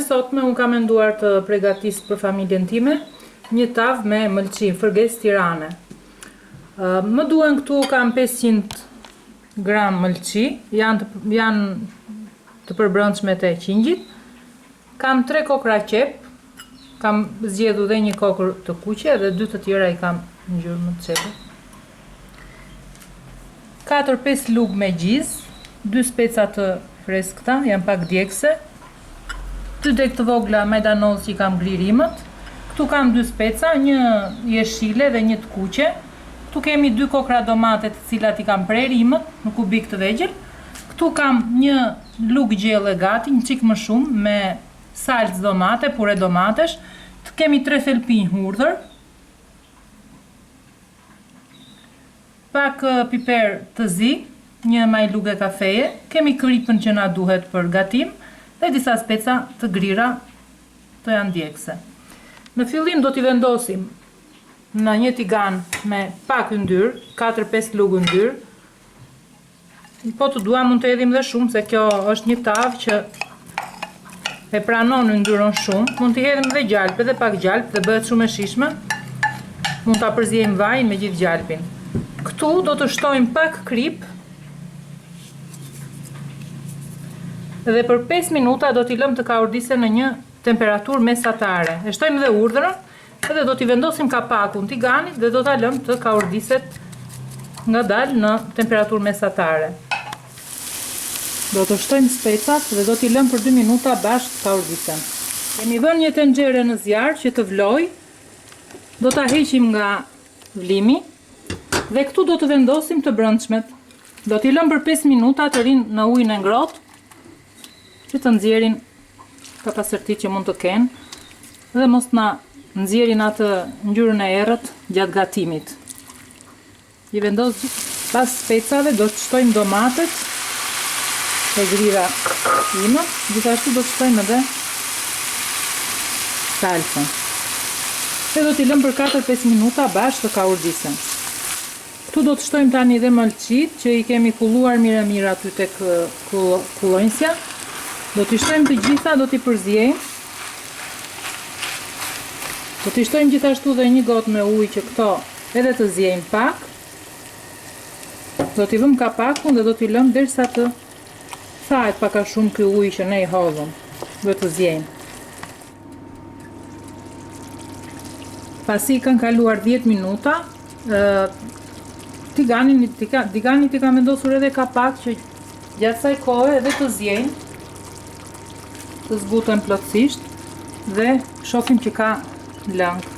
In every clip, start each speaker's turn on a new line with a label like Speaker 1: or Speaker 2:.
Speaker 1: sotme unë kam menduar të përgatis për familjen time një tavë me mëlçi, fërges tirane. Më duhen këtu kam 500 gram mëlçi, janë të përbrëndshme të qingjit. Kam 3 kokra qep, kam zgjedhur dhe një kokër të kuqe dhe 2 të tjera i kam në ngjyrë më të qepë. 4-5 lugë me gjiz, 2 speca të freskëta, janë pak djegse, 2 deg të vogla majdanoz që i kam gririmët. Këtu kam 2 speca, një jeshile dhe një të kuqe. Këtu kemi 2 kokra domate të cilat i kam prerimët në kubik të vegjël. Këtu kam një lugë gjellë gati, një çik më shumë me salcë domate, pure domatesh. Kemi 3 thelpinj hudhër. Pak piper të zi, një maj lugë kafeje. Kemi kripën që na duhet për gatim dhe disa speca të grira të janë djegse. Në fillim do t'i vendosim në një tigan me pak yndyrë, 4-5 lugë yndyrë. Po të dua mund të edhim dhe shumë, se kjo është një tavë që e pranon yndyrën shumë. Mund t'i hedhim dhe gjalp, edhe pak gjalp dhe bëhet shumë e shishme. Mund t'a përzijim vajin me gjithë gjalpin. Këtu do të shtojmë pak krip dhe për 5 minuta do t'i lëmë të kaurdise në një temperaturë mesatare. E shtojmë dhe urdhërën edhe do t'i vendosim kapakun tiganit dhe do t'a lëmë të kaurdiset ngadalë në temperaturë mesatare. Do të shtojmë specat dhe do t'i lëmë për 2 minuta bashkë të kaurdisen. Kemi vënë një tenxhere në zjarr që të vloj. Do t'a heqim nga vlimi dhe këtu do të vendosim të brëndshmet. Do t'i lëmë për 5 minuta të rinë në ujin e ngrohtë që të nxjerrin ka pasërti që mund të kenë dhe mos na nxjerrin atë ngjyrën e errët gjatë gatimit. I vendos pas specave, do të shtojmë domatet e grira ime, gjithashtu do të shtojmë edhe salsën. Dhe do t'i lëmë për 4-5 minuta bashkë të kaurdisen. Këtu do të shtojmë tani dhe mëlçit që i kemi kulluar mira aty tek kullonjësja. Do t'i shtojmë të gjitha, do t'i përzijejmë. Do t'i shtojmë gjithashtu dhe një gotë me ujë që këto edhe të zjejmë pak. Do t'i vëmë kapakun dhe do t'i lëmë derisa të thahet pak a shumë ky ujë që ne i hodhëm. Do të zjejmë. Pasi kanë kaluar 10 minuta, tiganit i kam vendosur edhe kapak që gjatë saj kohe edhe të zjejnë, të zbuten plotësisht dhe shohim që ka lëngë.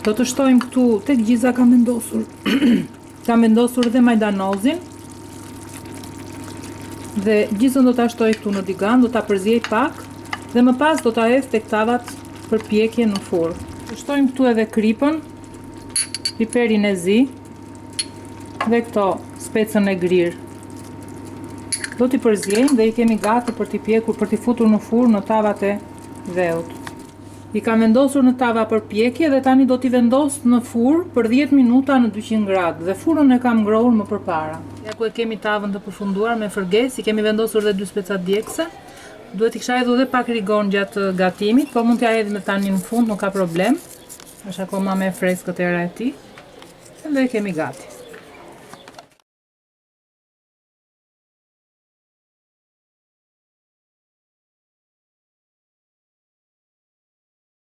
Speaker 1: Do të shtojmë këtu tek gjiza kam vendosur. Kam vendosur edhe majdanozin. Dhe gjizën do ta shtoj këtu në tigan, do ta përzjej pak dhe më pas do ta hedh tek tavat për pjekje në furrë. Do shtojmë këtu edhe kripën, piperin e zi dhe këto specën e grirë. Do t'i përzjejmë dhe i kemi gati për t'i pjekur, për t'i futur në furrë në tavat e dheut. I kam vendosur në tava për pjekje dhe tani do t'i vendos në furrë për 10 minuta në 200 gradë dhe furrën e kam ngrohur më përpara. Ja ku e kemi tavën të përfunduar me fërges, i kemi vendosur dhe 2 speca djegse. Duhet i kisha hedhur edhe pak rigon gjatë gatimit, po mund t'ja hedhim tani në fund, nuk ka problem. Është akoma me freskët era e tij. Dhe e kemi gati.